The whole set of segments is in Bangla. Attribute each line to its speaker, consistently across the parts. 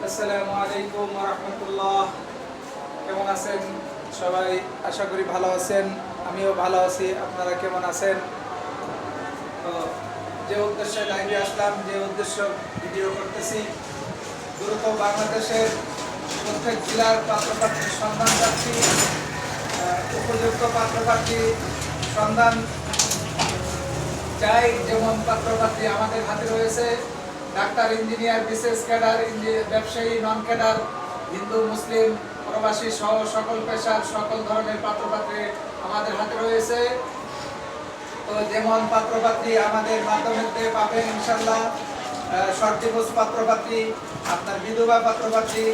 Speaker 1: আসসালামু আলাইকুম ওয়া রাহমাতুল্লাহ। কেমন আছেন সবাই? আশা করি ভালো আছেন। আমিও ভালো আছি। আপনারা কেমন আছেন? তো যে উদ্দেশ্যে লাইভে আসলাম, যে উদ্দেশ্য ভিডিও করতেছি, দ্রুত বাংলাদেশের প্রত্যেক জেলার পাত্রপাত্রীর সন্ধান চাচ্ছি। উপযুক্ত পাত্রপাত্রী সন্ধান চাই। যেমন পাত্রপাত্রী আমাদের হাতে রয়েছে ডাক্তার, ইঞ্জিনিয়ার, বিশেষ ক্যাডার, ব্যবসায়ী, নন ক্যাডার, হিন্দু, মুসলিম, প্রবাসী সহ সকল পেশার সকল ধরনের পাত্রপাত্রী আমাদের হাতে রয়েছে। তো যেমন পাত্রপাত্রী আমাদের মাধ্যমে পাবেন ইনশাল্লাহ। শর্তিবোজ পাত্রপাত্রী, আপনার বিধবা পাত্রপাত্রী,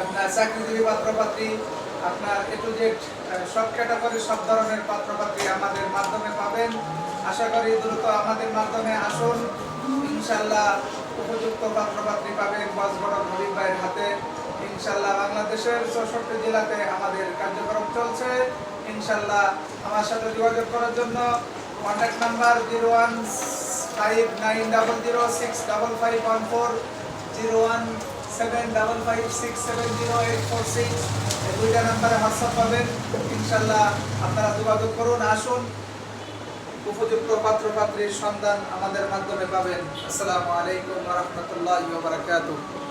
Speaker 1: আপনার চাকরিজীবী পাত্রপাত্রী, আপনার এ টু জেড সব ক্যাটাগরি সব ধরনের পাত্রপাত্রী আমাদের মাধ্যমে পাবেন। আশা করি দ্রুত আমাদের মাধ্যমে আসুন, ইনশাল্লাহ উপযুক্ত পাত্রপাত্রী পাবেন বজবড় হাবিব ভাইয়ের হাতে। ইনশাল্লাহ বাংলাদেশের 64 জেলাতে আমাদের কার্যক্রম চলছে। ইনশাল্লাহ আমার সাথে যোগাযোগ করার জন্য কন্ট্যাক্ট নাম্বার 01590065514, 01755670846, এই দুইটা নাম্বারে হোয়াটসঅ্যাপ পাবেন। ইনশাল্লাহ আপনারা যোগাযোগ করুন, আসুন, উপযুক্ত পাত্রপাত্রীর সন্ধান আমাদের মাধ্যমে পাবেন। আসসালামু আলাইকুম ওয়া রাহমাতুল্লাহি ওয়া বারাকাতুহু।